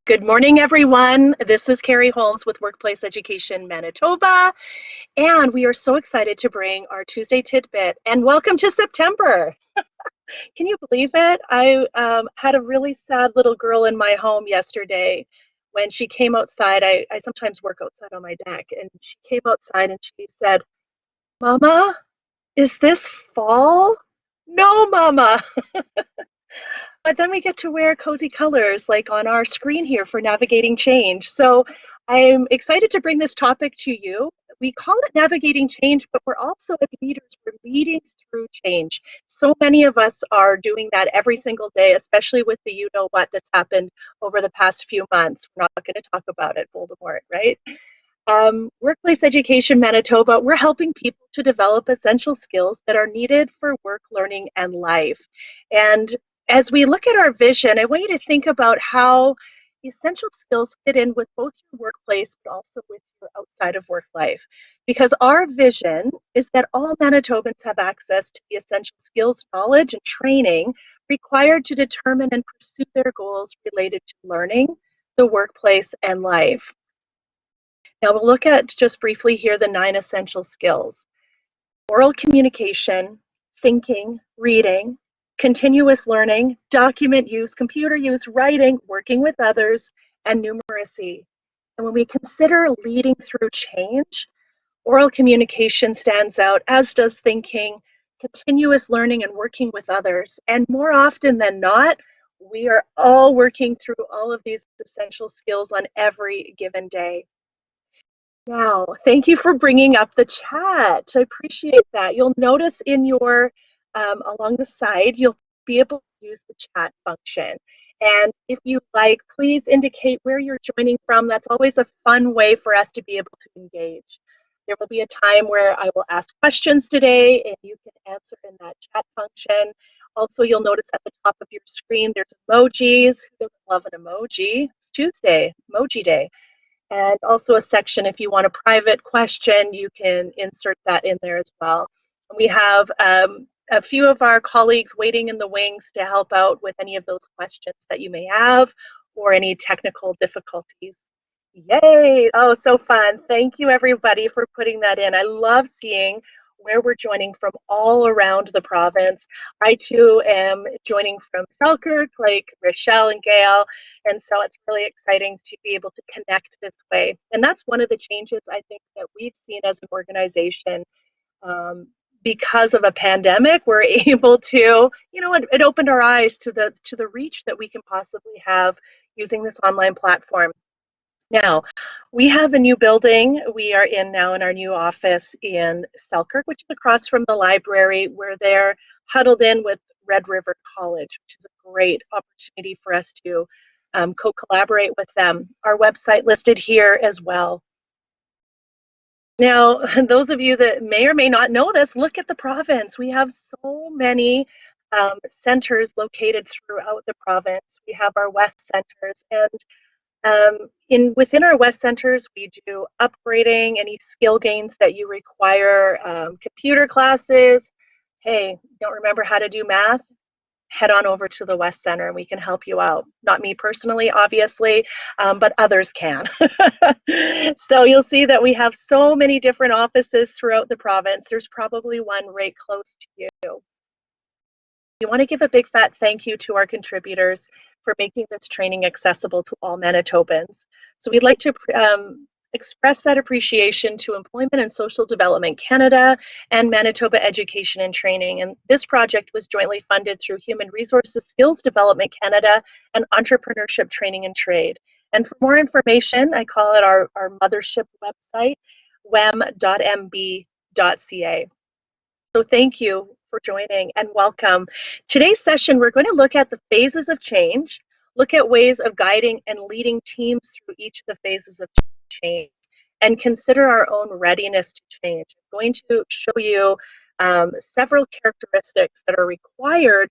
Good morning, everyone. This is Carrie Holmes with Workplace Education Manitoba, and we are so excited to bring our Tuesday Tidbit. And welcome to September. Can you believe it? I had a really sad little girl in my home yesterday when she came outside. I sometimes work outside on my deck, and she came outside and she said, "Mama, is this fall?" "No, Mama." But then we get to wear cozy colors like on our screen here for navigating change. So I'm excited to bring this topic to you. We call it navigating change, but we're also, as leaders, we're leading through change. So many of us are doing that every single day, especially with the you know what that's happened over the past few months. We're not going to talk about it, Voldemort, right? Workplace Education Manitoba, we're helping people to develop essential skills that are needed for work, learning, and life. And as we look at our vision, I want you to think about how essential skills fit in with both your workplace but also with your outside of work life. Because our vision is that all Manitobans have access to the essential skills, knowledge, and training required to determine and pursue their goals related to learning, the workplace, and life. Now we'll look at just briefly here the 9 essential skills: oral communication, thinking, reading, continuous learning, document use, computer use, writing, working with others, and numeracy. And when we consider leading through change, oral communication stands out, as does thinking, continuous learning, and working with others. And more often than not, we are all working through all of these essential skills on every given day. Now, thank you for bringing up the chat. I appreciate that. You'll notice in your, along the side, you'll be able to use the chat function. And if you like, please indicate where you're joining from. That's always a fun way for us to be able to engage. There will be a time where I will ask questions today and you can answer in that chat function. Also, you'll notice at the top of your screen, there's emojis. Who doesn't love an emoji? It's Tuesday, Emoji Day. And also a section if you want a private question, you can insert that in there as well. And we have a few of our colleagues waiting in the wings to help out with any of those questions that you may have or any technical difficulties. Yay! Oh, so fun. Thank you, everybody, for putting that in. I love seeing where we're joining from all around the province. I, too, am joining from Selkirk, like Rochelle and Gail, and so it's really exciting to be able to connect this way. And that's one of the changes I think that we've seen as an organization. Um, because of a pandemic, we're able to, it opened our eyes to the reach that we can possibly have using this online platform. Now, we have a new building. We are in now in our new office in Selkirk, which is across from the library, where they're huddled in with Red River College, which is a great opportunity for us to co-collaborate with them. Our website listed here as well. Now, those of you that may or may not know this, look at the province. We have so many centers located throughout the province. We have our West centers, and within our West centers, we do upgrading, any skill gains that you require, computer classes. Hey, don't remember how to do math? Head on over to the West Center and we can help you out. Not me personally, obviously, but others can. So you'll see that we have so many different offices throughout the province. There's probably one right close to you. We want to give a big fat thank you to our contributors for making this training accessible to all Manitobans. So we'd like to express that appreciation to Employment and Social Development Canada and Manitoba Education and Training. And this project was jointly funded through Human Resources Skills Development Canada and Entrepreneurship Training and Trade. And for more information, I call it our mothership website, wem.mb.ca. So thank you for joining and welcome. Today's session, we're going to look at the phases of change, look at ways of guiding and leading teams through each of the phases of change, and consider our own readiness to change. I'm going to show you several characteristics that are required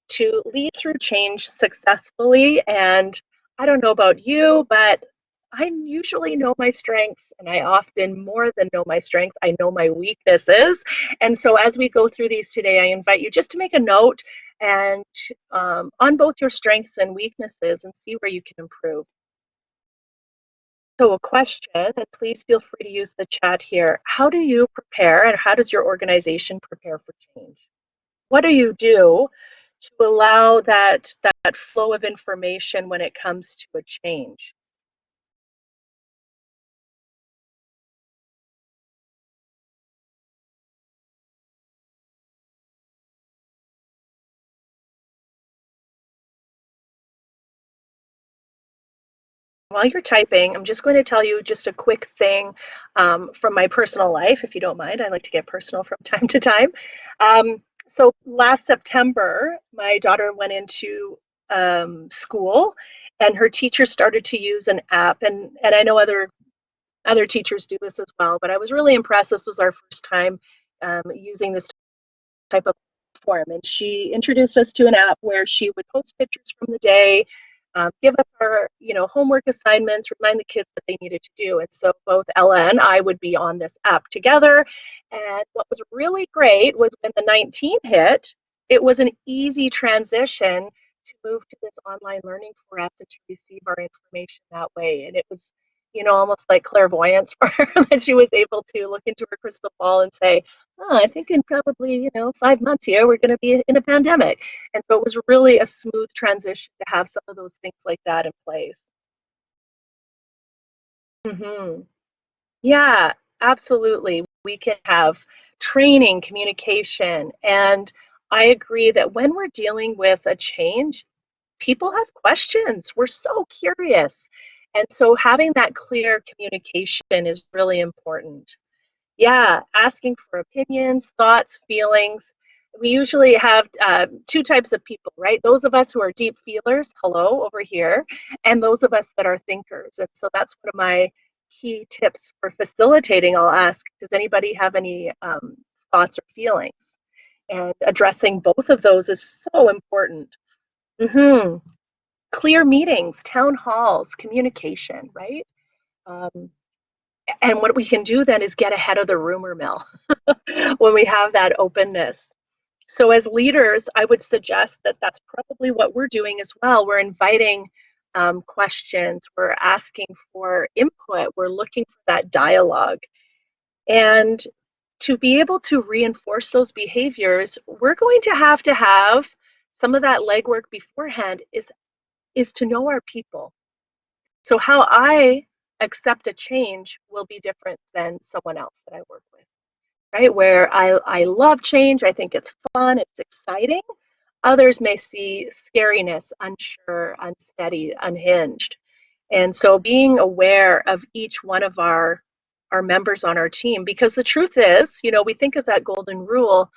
to lead through change successfully. And I don't know about you, but I usually know my strengths, and I often more than know my strengths, I know my weaknesses. And so as we go through these today, I invite you just to make a note and on both your strengths and weaknesses and see where you can improve. So, a question, and please feel free to use the chat here. How do you prepare, and how does your organization prepare for change? What do you do to allow that flow of information when it comes to a change? While you're typing, I'm just going to tell you just a quick thing from my personal life, if you don't mind. I like to get personal from time to time. So last September, my daughter went into school, and her teacher started to use an app, and I know other teachers do this as well, but I was really impressed. This was our first time using this type of form. And she introduced us to an app where she would post pictures from the day, give us our homework assignments, remind the kids what they needed to do. And so both Ella and I would be on this app together. And what was really great was when the 19 hit, it was an easy transition to move to this online learning for us and to receive our information that way. And it was almost like clairvoyance for her that she was able to look into her crystal ball and say, oh, I think in probably, 5 months here, we're going to be in a pandemic. And so it was really a smooth transition to have some of those things like that in place. Hmm. Yeah, absolutely. We can have training, communication. And I agree that when we're dealing with a change, people have questions. We're so curious. And so having that clear communication is really important. Yeah, asking for opinions, thoughts, feelings. We usually have two types of people, right? Those of us who are deep feelers, hello, over here, and those of us that are thinkers. And so that's one of my key tips for facilitating. I'll ask, does anybody have any thoughts or feelings? And addressing both of those is so important. Hmm. Clear meetings, town halls, communication, right? Um, and what we can do then is get ahead of the rumor mill when we have that openness. So, as leaders, I would suggest that that's probably what we're doing as well. We're inviting questions, we're asking for input, we're looking for that dialogue. And to be able to reinforce those behaviors, we're going to have some of that legwork beforehand is to know our people. So, how I accept a change will be different than someone else that I work with, right? Where I love change, I think it's fun, it's exciting. Others may see scariness, unsure, unsteady, unhinged. And so being aware of each one of our members on our team, because the truth is, we think of that golden rule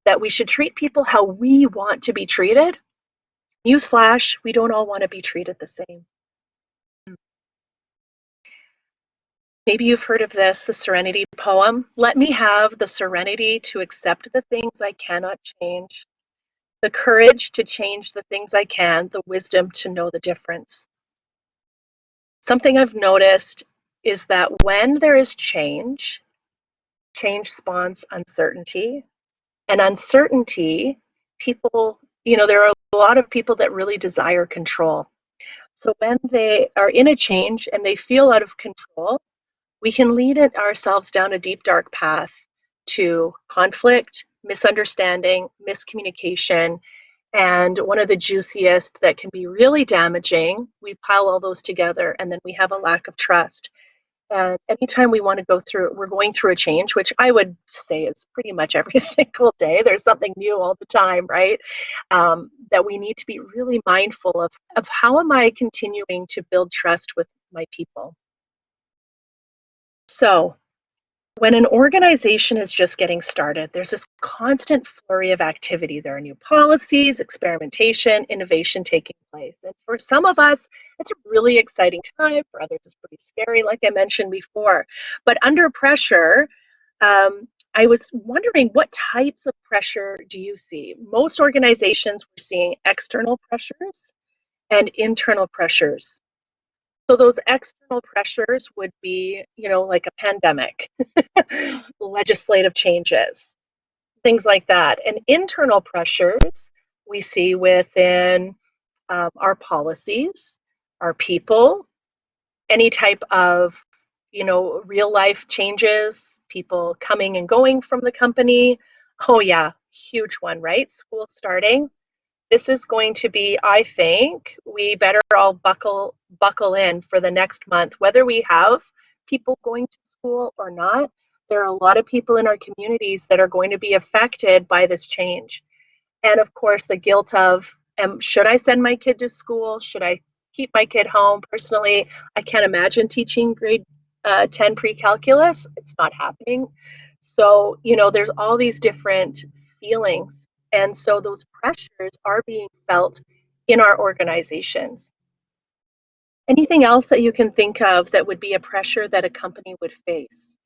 that we should treat people how we want to be treated. Newsflash, we don't all want to be treated the same. Maybe you've heard of this, the Serenity poem. Let me have the serenity to accept the things I cannot change, the courage to change the things I can, the wisdom to know the difference. Something I've noticed is that when there is change, change spawns uncertainty. And uncertainty, there are a lot of people that really desire control. So when they are in a change and they feel out of control, we can lead it ourselves down a deep, dark path to conflict, misunderstanding, miscommunication, and one of the juiciest that can be really damaging. We pile all those together, and then we have a lack of trust. And anytime we want to we're going through a change, which I would say is pretty much every single day. There's something new all the time, right? That we need to be really mindful of how am I continuing to build trust with my people. So, when an organization is just getting started, there's this constant flurry of activity. There are new policies, experimentation, innovation taking place. And for some of us, it's a really exciting time. For others, it's pretty scary, like I mentioned before. But under pressure, I was wondering what types of pressure do you see? Most organizations were seeing external pressures and internal pressures. So those external pressures would be, like a pandemic, legislative changes, things like that. And internal pressures we see within our policies, our people, Any type of, real life changes, people coming and going from the company. Oh yeah, huge one, right? School starting. This is going to be, I think, we better all buckle in for the next month, whether we have people going to school or not. There are a lot of people in our communities that are going to be affected by this change. And of course, the guilt of, should I send my kid to school? Should I keep my kid home? Personally, I can't imagine teaching grade 10 pre-calculus. It's not happening. So, there's all these different feelings. And so those pressures are being felt in our organizations. Anything else that you can think of that would be a pressure that a company would face?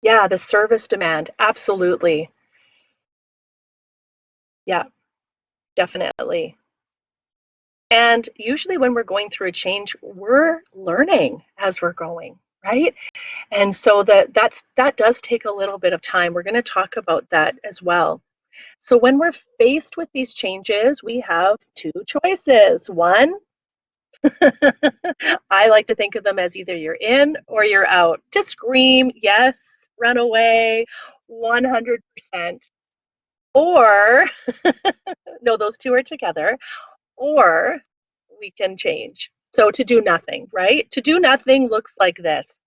Yeah, the service demand. Absolutely. Yeah, definitely. And usually when we're going through a change, we're learning as we're going, right? And so that does take a little bit of time. We're going to talk about that as well. So when we're faced with these changes, we have two choices. One, I like to think of them as either you're in or you're out. To scream, yes, run away, 100%. Or, no, those two are together. Or we can change. So to do nothing, right? To do nothing looks like this.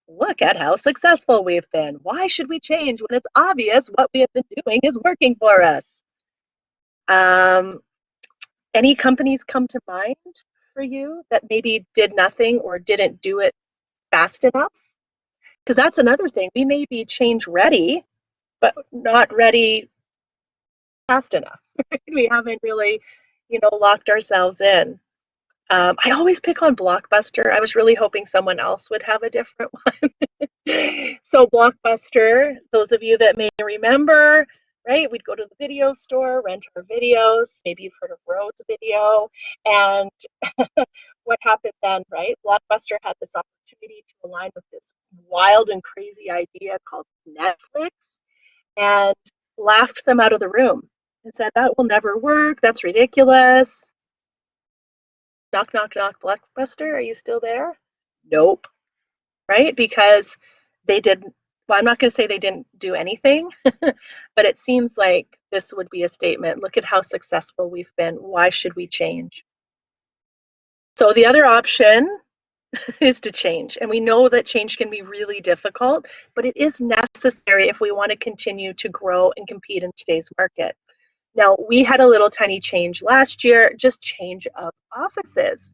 Look at how successful we've been. Why should we change when it's obvious what we have been doing is working for us? Um, any companies come to mind for you that maybe did nothing or didn't do it fast enough? Because that's another thing. We may be change ready, but not ready fast enough. We haven't really, locked ourselves in. I always pick on Blockbuster. I was really hoping someone else would have a different one. So Blockbuster, those of you that may remember, right? We'd go to the video store, rent our videos. Maybe you've heard of Rose Video. And what happened then, right? Blockbuster had this opportunity to align with this wild and crazy idea called Netflix and laughed them out of the room and said, that will never work. That's ridiculous. Knock, knock, knock, Blockbuster, are you still there? Nope. Right? Because they didn't, well, I'm not going to say they didn't do anything, but it seems like this would be a statement. Look at how successful we've been. Why should we change? So the other option is to change. And we know that change can be really difficult, but it is necessary if we want to continue to grow and compete in today's market. Now, we had a little tiny change last year, just change of offices.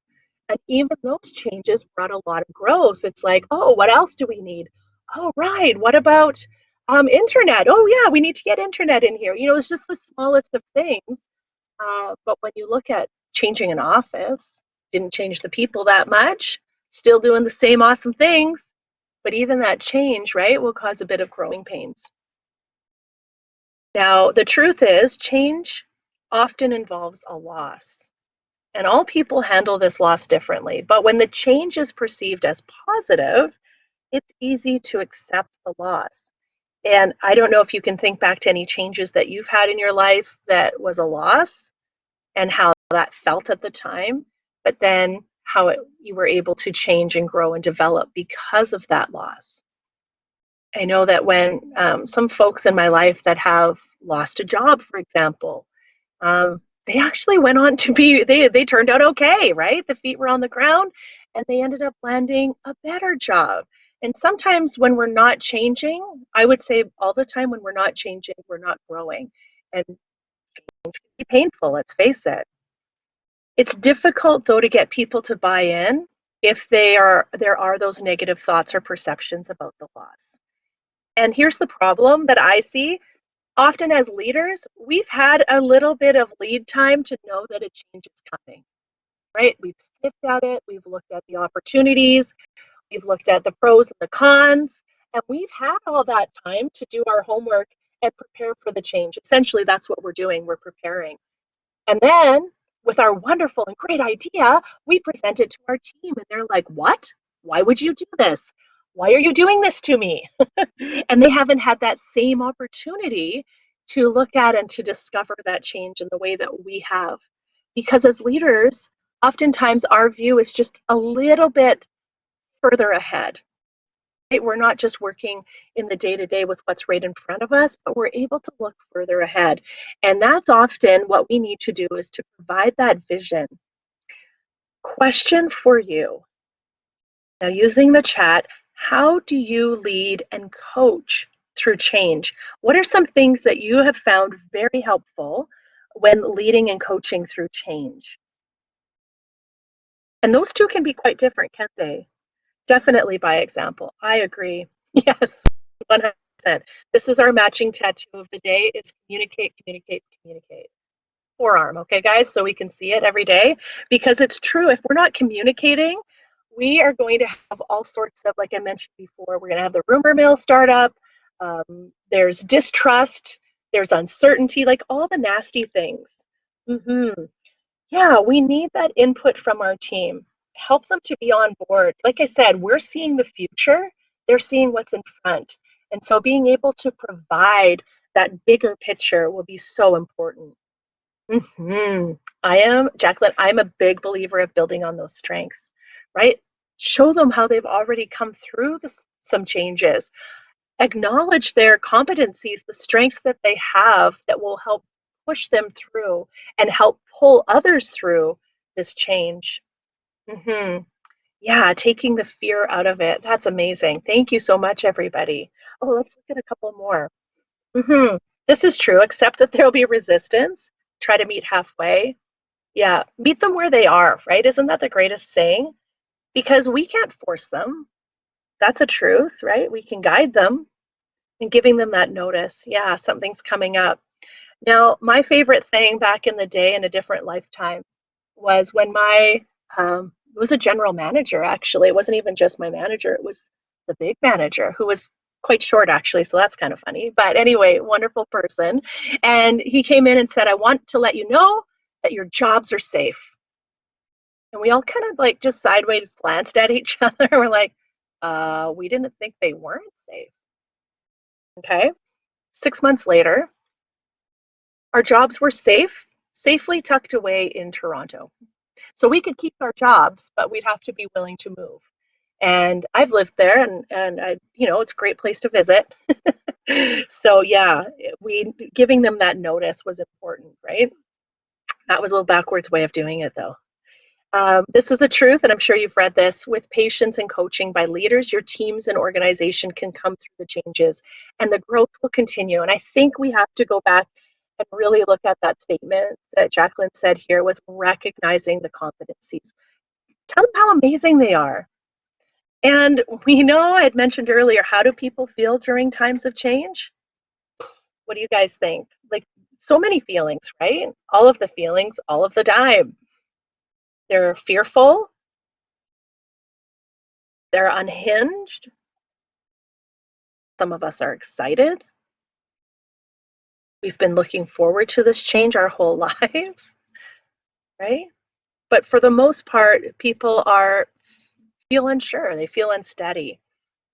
And even those changes brought a lot of growth. It's like, oh, what else do we need? Oh, right. What about internet? Oh, yeah, we need to get internet in here. It's just the smallest of things. But when you look at changing an office, didn't change the people that much, still doing the same awesome things. But even that change, right, will cause a bit of growing pains. Now, the truth is, change often involves a loss, and all people handle this loss differently. But when the change is perceived as positive, it's easy to accept the loss. And I don't know if you can think back to any changes that you've had in your life that was a loss and how that felt at the time, but then how you were able to change and grow and develop because of that loss. I know that when some folks in my life that have lost a job, for example, they actually went on to be, they turned out okay, right? The feet were on the ground and they ended up landing a better job. And sometimes when we're not changing, I would say all the time when we're not changing, we're not growing. And it can be painful, let's face it. It's difficult though to get people to buy in if there are those negative thoughts or perceptions about the loss. And here's the problem that I see. Often as leaders, we've had a little bit of lead time to know that a change is coming, right? We've sniffed at it, we've looked at the opportunities, we've looked at the pros and the cons, and we've had all that time to do our homework and prepare for the change. Essentially, that's what we're doing, we're preparing. And then with our wonderful and great idea, we present it to our team and they're like, "What? Why would you do this? Why are you doing this to me?" And they haven't had that same opportunity to look at and to discover that change in the way that we have. Because as leaders, oftentimes our view is just a little bit further ahead. Right? We're not just working in the day to day with what's right in front of us, but we're able to look further ahead. And that's often what we need to do is to provide that vision. Question for you. Now, using the chat, how do you lead and coach through change? What are some things that you have found very helpful when leading and coaching through change? And those two can be quite different, can't they? Definitely by example. I agree. Yes, 100%. This is our matching tattoo of the day. It's communicate, communicate, communicate. Forearm, okay, guys? So we can see it every day because it's true. If we're not communicating, we are going to have all sorts of, like I mentioned before, we're going to have the rumor mill start up. There's distrust, there's uncertainty, like all the nasty things. hmm Yeah, we need that input from our team. Help them to be on board. Like I said, we're seeing the future, they're seeing what's in front. And so being able to provide that bigger picture will be so important. hmm Jacqueline, I'm a big believer of building on those strengths, right? Show them how they've already come through some changes. Acknowledge their competencies, the strengths that they have that will help push them through and help pull others through this change. hmm Yeah, taking the fear out of it. That's amazing. Thank you so much, everybody. Oh, let's look at a couple more. hmm This is true, except that there'll be resistance. Try to meet halfway. Yeah, meet them where they are, right? Isn't that the greatest saying? Because we can't force them. That's a truth, right? We can guide them and giving them that notice. Yeah, something's coming up. Now, my favorite thing back in the day in a different lifetime was when it was a general manager, actually. It wasn't even just my manager, it was the big manager who was quite short, actually. So that's kind of funny. But anyway, wonderful person. And he came in and said, "I want to let you know that your jobs are safe." And we all kind of like just sideways glanced at each other. We're like, we didn't think they weren't safe. Okay. 6 months later, our jobs were safely tucked away in Toronto. So we could keep our jobs, but we'd have to be willing to move. And I've lived there and it's a great place to visit. So yeah, we giving them that notice was important, right? That was a little backwards way of doing it though. This is a truth, and I'm sure you've read this. With patience and coaching by leaders, your teams and organization can come through the changes and the growth will continue. And I think we have to go back and really look at that statement that Jacqueline said here with recognizing the competencies. Tell them how amazing they are. And we know I had mentioned earlier, how do people feel during times of change? What do you guys think? Like so many feelings, right? All of the feelings, all of the time. They're fearful, they're unhinged. Some of us are excited. We've been looking forward to this change our whole lives, right? But for the most part, people are feel unsure, they feel unsteady.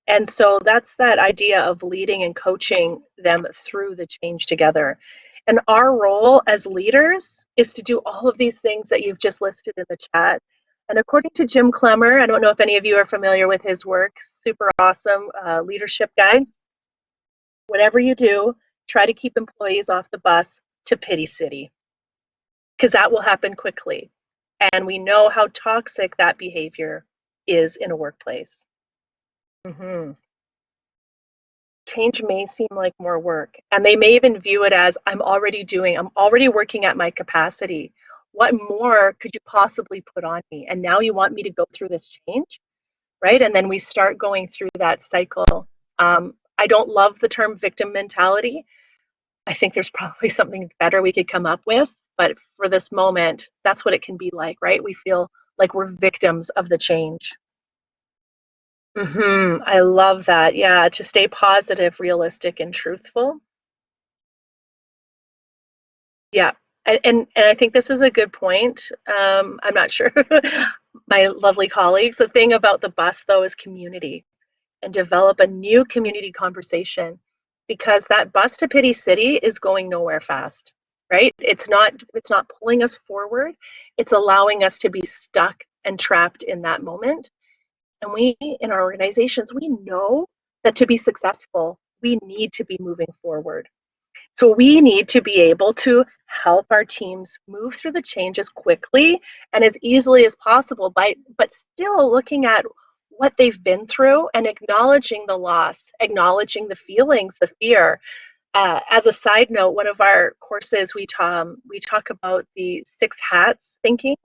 And so that's that idea of leading and coaching them through the change together. And our role as leaders is to do all of these things that you've just listed in the chat. And according to Jim Clemmer, I don't know if any of you are familiar with his work, super awesome leadership guide. Whatever you do, try to keep employees off the bus to Pity City, because that will happen quickly. And we know how toxic that behavior is in a workplace. hmm Change may seem like more work, and they may even view it as I'm already working at my capacity. What more could you possibly put on me? And now you want me to go through this change, right? And then we start going through that cycle. I don't love the term victim mentality. I think there's probably something better we could come up with, but for this moment, that's what it can be like, right? We feel like we're victims of the change. I love that. Yeah, to stay positive, realistic, and truthful. Yeah. And I think this is a good point. I'm not sure, my lovely colleagues. The thing about the bus, though, is community and develop a new community conversation because that bus to Pity City is going nowhere fast, right? It's not pulling us forward. It's allowing us to be stuck and trapped in that moment. And we in our organizations, we know that to be successful, we need to be moving forward. So we need to be able to help our teams move through the changes quickly and as easily as possible but still looking at what they've been through and acknowledging the loss, acknowledging the feelings, the fear. As a side note, one of our courses we talk about the six hats thinking.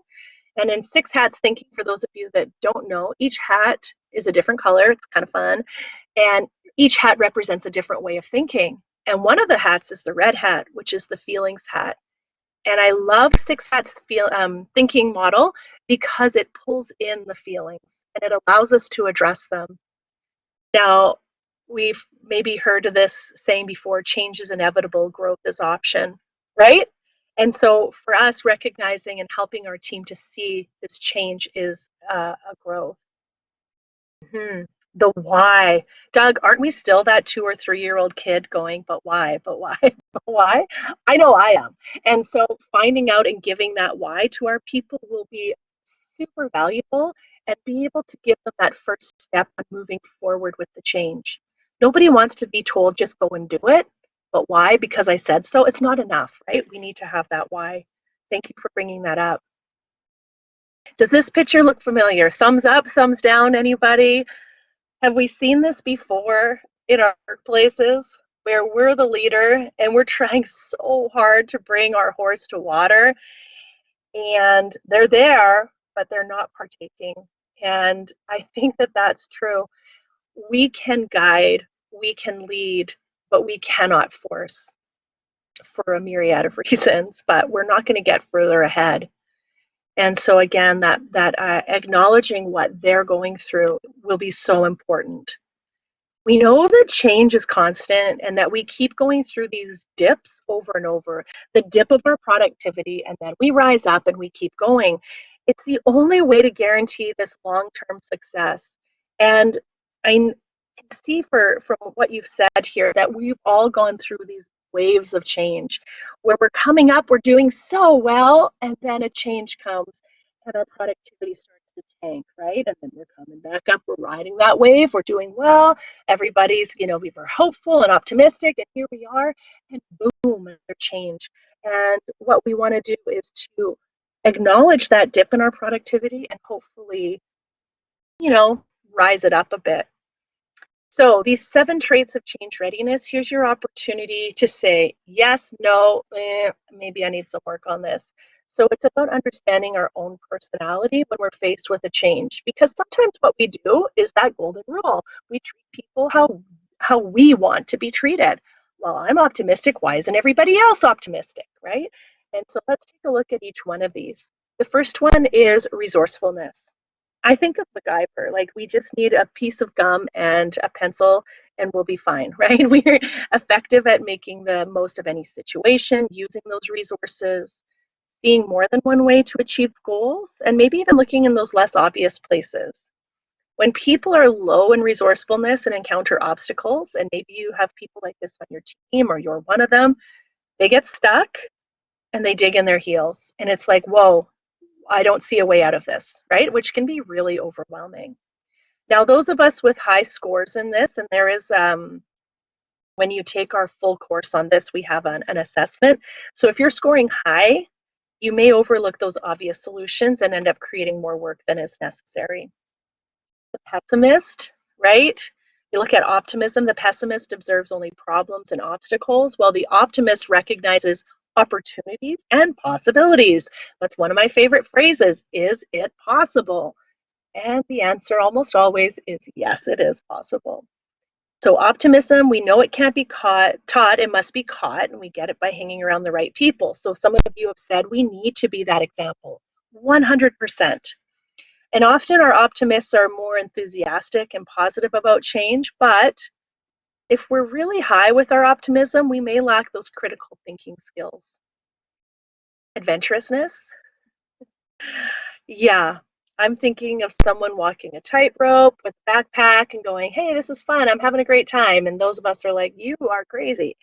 And in six hats thinking, for those of you that don't know, each hat is a different color. It's kind of fun. And each hat represents a different way of thinking. And one of the hats is the red hat, which is the feelings hat. And I love six hats thinking model because it pulls in the feelings and it allows us to address them. Now, we've maybe heard of this saying before, change is inevitable, growth is option, right? And so for us, recognizing and helping our team to see this change is a growth. Mhm. The why. Doug, aren't we still that 2 or 3 year old kid going, but why, but why, but why? I know I am. And so finding out and giving that why to our people will be super valuable and be able to give them that first step on moving forward with the change. Nobody wants to be told just go and do it, but why? Because I said so. It's not enough, right? We need to have that why. Thank you for bringing that up. Does this picture look familiar? Thumbs up, thumbs down, anybody? Have we seen this before in our workplaces where we're the leader and we're trying so hard to bring our horse to water and they're there, but they're not partaking? And I think that that's true. We can guide, we can lead, but we cannot force for a myriad of reasons, but we're not going to get further ahead. And so again, that acknowledging what they're going through will be so important. We know that change is constant and that we keep going through these dips over and over, the dip of our productivity, and then we rise up and we keep going. It's the only way to guarantee this long-term success. And I can see from what you've said here that we've all gone through these waves of change where we're coming up, we're doing so well, and then a change comes and our productivity starts to tank, right? And then we're coming back up, we're riding that wave, we're doing well, everybody's, we were hopeful and optimistic, and here we are, and boom, another change. And what we want to do is to acknowledge that dip in our productivity and hopefully, you know, rise it up a bit. So these 7 traits of change readiness, here's your opportunity to say yes, no, maybe I need some work on this. So it's about understanding our own personality when we're faced with a change, because sometimes what we do is that golden rule. We treat people how we want to be treated. Well, I'm optimistic. Why isn't everybody else optimistic, right? And so let's take a look at each one of these. The first one is resourcefulness. I think of MacGyver, like we just need a piece of gum and a pencil and we'll be fine, right? We're effective at making the most of any situation, using those resources, seeing more than one way to achieve goals, and maybe even looking in those less obvious places. When people are low in resourcefulness and encounter obstacles, and maybe you have people like this on your team or you're one of them, they get stuck and they dig in their heels. And it's like, whoa, I don't see a way out of this, right? Which can be really overwhelming. Now, those of us with high scores in this, and there is, when you take our full course on this, we have an assessment. So if you're scoring high, you may overlook those obvious solutions and end up creating more work than is necessary. The pessimist, right? You look at optimism, the pessimist observes only problems and obstacles, while the optimist recognizes opportunities and possibilities. That's one of my favorite phrases. Is it possible? And the answer almost always is yes, it is possible. So optimism, we know it can't be taught, it must be caught, and we get it by hanging around the right people. So some of you have said we need to be that example, 100%. And often our optimists are more enthusiastic and positive about change, but if we're really high with our optimism, we may lack those critical thinking skills. Adventurousness? Yeah. I'm thinking of someone walking a tightrope with a backpack and going, "Hey, this is fun. I'm having a great time." And those of us are like, "You are crazy."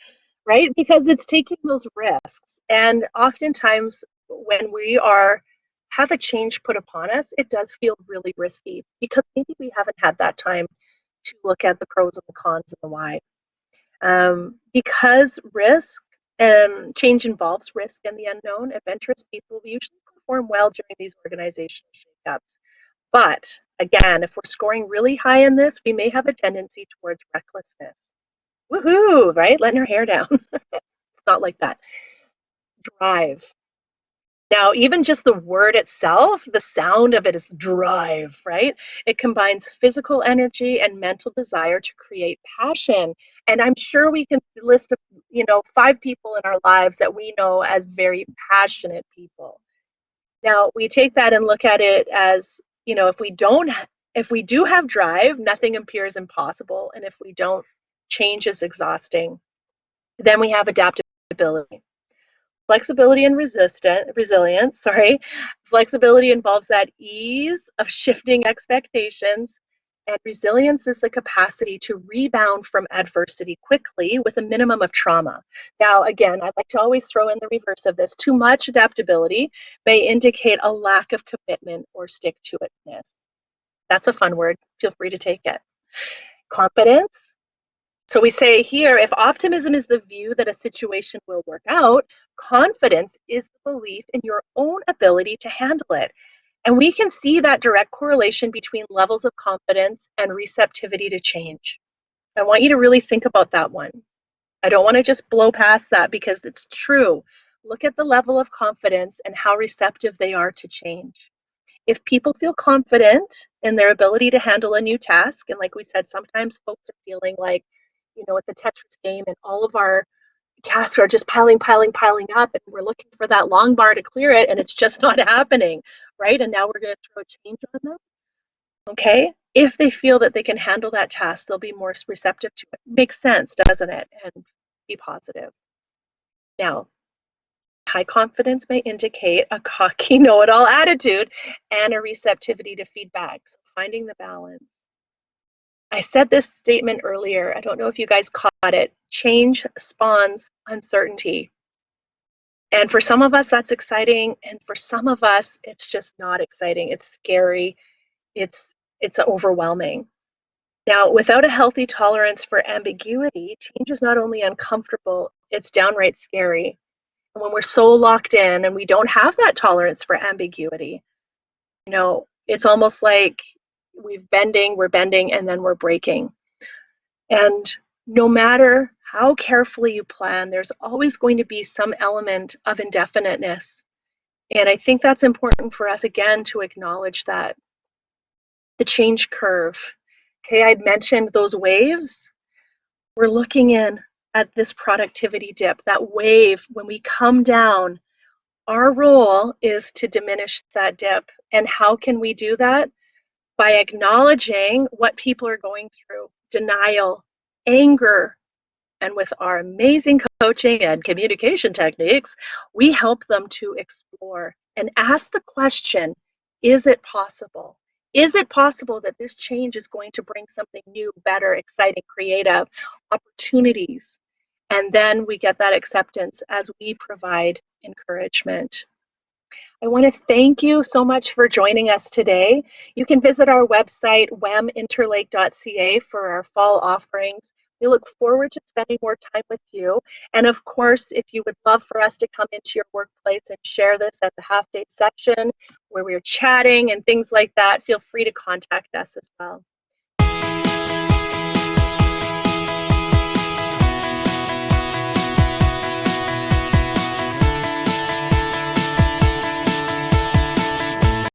Right? Because it's taking those risks. And oftentimes when we are have a change put upon us, it does feel really risky because maybe we haven't had that time to look at the pros and the cons and the why. Because change involves risk and the unknown, adventurous people usually perform well during these organizational shakeups. But again, if we're scoring really high in this, we may have a tendency towards recklessness. Woohoo, right? Letting her hair down. It's not like that. Drive. Now, even just the word itself, the sound of it is drive, right? It combines physical energy and mental desire to create passion. And I'm sure we can list, 5 people in our lives that we know as very passionate people. Now, we take that and look at it as, if we do have drive, nothing appears impossible. And if we don't, change is exhausting. Then we have adaptability. Flexibility and resilience, sorry. Flexibility involves that ease of shifting expectations, and resilience is the capacity to rebound from adversity quickly with a minimum of trauma. Now, again, I'd like to always throw in the reverse of this. Too much adaptability may indicate a lack of commitment or stick-to-itness. That's a fun word. Feel free to take it. Competence. So we say here, if optimism is the view that a situation will work out, confidence is the belief in your own ability to handle it. And we can see that direct correlation between levels of confidence and receptivity to change. I want you to really think about that one. I don't want to just blow past that because it's true. Look at the level of confidence and how receptive they are to change. If people feel confident in their ability to handle a new task, and like we said, sometimes folks are feeling like, it's a Tetris game and all of our tasks are just piling up, and we're looking for that long bar to clear it, and it's just not happening, right? And now we're going to throw a change on them. Okay. If they feel that they can handle that task, they'll be more receptive to it. Makes sense, doesn't it? And be positive. Now, high confidence may indicate a cocky know it all attitude and a receptivity to feedback. So finding the balance. I said this statement earlier. I don't know if you guys caught it. Change spawns uncertainty. And for some of us, that's exciting. And for some of us, it's just not exciting. It's scary. It's overwhelming. Now, without a healthy tolerance for ambiguity, change is not only uncomfortable, it's downright scary. And when we're so locked in and we don't have that tolerance for ambiguity, it's almost like we're bending, and then we're breaking. And no matter how carefully you plan, there's always going to be some element of indefiniteness. And I think that's important for us, again, to acknowledge that the change curve. Okay, I'd mentioned those waves. We're looking in at this productivity dip, that wave. When we come down, our role is to diminish that dip. And how can we do that? By acknowledging what people are going through: denial, anger. And with our amazing coaching and communication techniques, we help them to explore and ask the question, is it possible? Is it possible that this change is going to bring something new, better, exciting, creative opportunities? And then we get that acceptance as we provide encouragement. I want to thank you so much for joining us today. You can visit our website, weminterlake.ca, for our fall offerings. We look forward to spending more time with you. And of course, if you would love for us to come into your workplace and share this at the half day section where we're chatting and things like that, feel free to contact us as well.